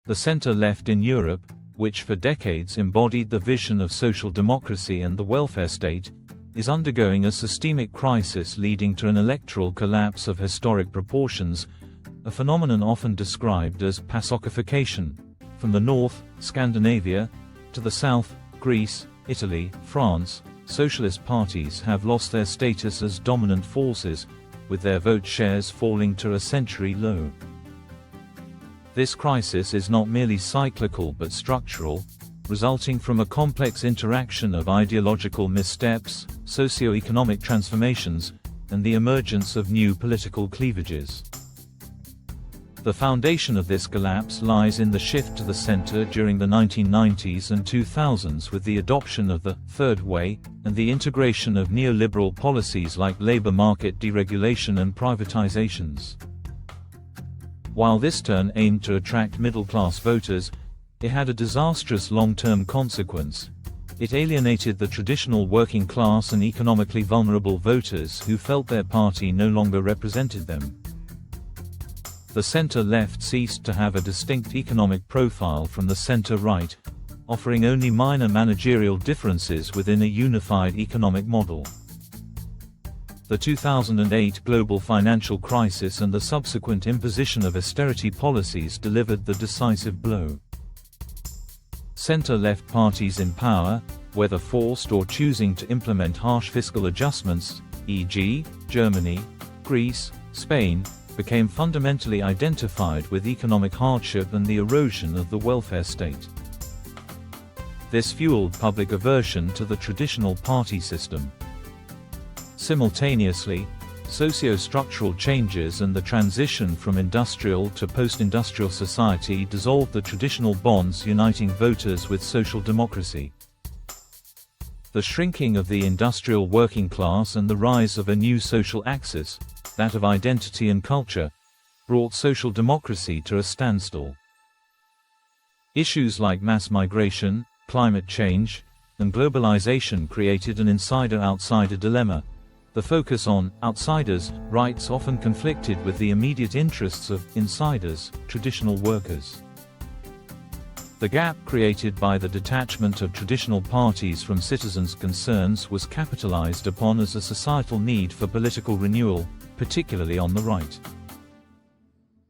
The center-left in Europe, which for decades embodied the vision of social democracy and the welfare state, is undergoing a systemic crisis leading to an electoral collapse of historic proportions, a phenomenon often described as Pasokification. From the north, Scandinavia, to the south, Greece, Italy, France, socialist parties have lost their status as dominant forces, with their vote shares falling to a century low. This crisis is not merely cyclical but structural, resulting from a complex interaction of ideological missteps, socioeconomic transformations, and the emergence of new political cleavages. The foundation of this collapse lies in the shift to the center during the 1990s and 2000s with the adoption of the Third Way, and the integration of neoliberal policies like labor market deregulation and privatizations. While this turn aimed to attract middle-class voters, it had a disastrous long-term consequence. It alienated the traditional working class and economically vulnerable voters who felt their party no longer represented them. The center-left ceased to have a distinct economic profile from the center-right, offering only minor managerial differences within a unified economic model. The 2008 global financial crisis and the subsequent imposition of austerity policies delivered the decisive blow. Center-left parties in power, whether forced or choosing to implement harsh fiscal adjustments, e.g., Germany, Greece, Spain, became fundamentally identified with economic hardship and the erosion of the welfare state. This fueled public aversion to the traditional party system. Simultaneously, socio-structural changes and the transition from industrial to post-industrial society dissolved the traditional bonds uniting voters with social democracy. The shrinking of the industrial working class and the rise of a new social axis, that of identity and culture, brought social democracy to a standstill. Issues like mass migration, climate change, and globalization created an insider-outsider dilemma. The focus on outsiders' rights often conflicted with the immediate interests of insiders, traditional workers. The gap created by the detachment of traditional parties from citizens' concerns was capitalized upon as a societal need for political renewal, particularly on the right.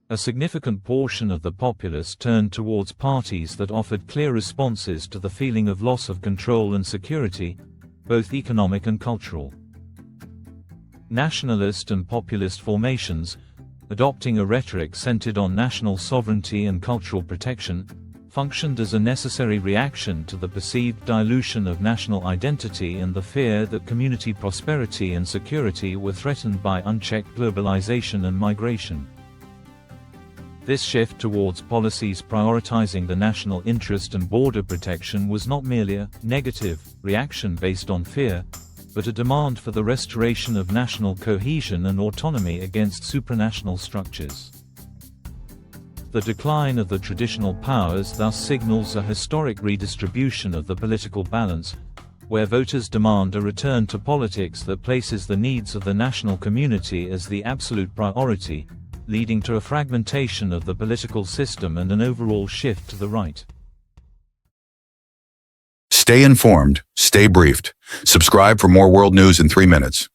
A significant portion of the populace turned towards parties that offered clear responses to the feeling of loss of control and security, both economic and cultural. Nationalist and populist formations, adopting a rhetoric centered on national sovereignty and cultural protection, functioned as a necessary reaction to the perceived dilution of national identity and the fear that community prosperity and security were threatened by unchecked globalization and migration. This shift towards policies prioritizing the national interest and border protection was not merely a negative reaction based on fear, but a demand for the restoration of national cohesion and autonomy against supranational structures. The decline of the traditional powers thus signals a historic redistribution of the political balance, where voters demand a return to politics that places the needs of the national community as the absolute priority, leading to a fragmentation of the political system and an overall shift to the right. Stay informed, stay briefed. Subscribe for more world news in 3 minutes.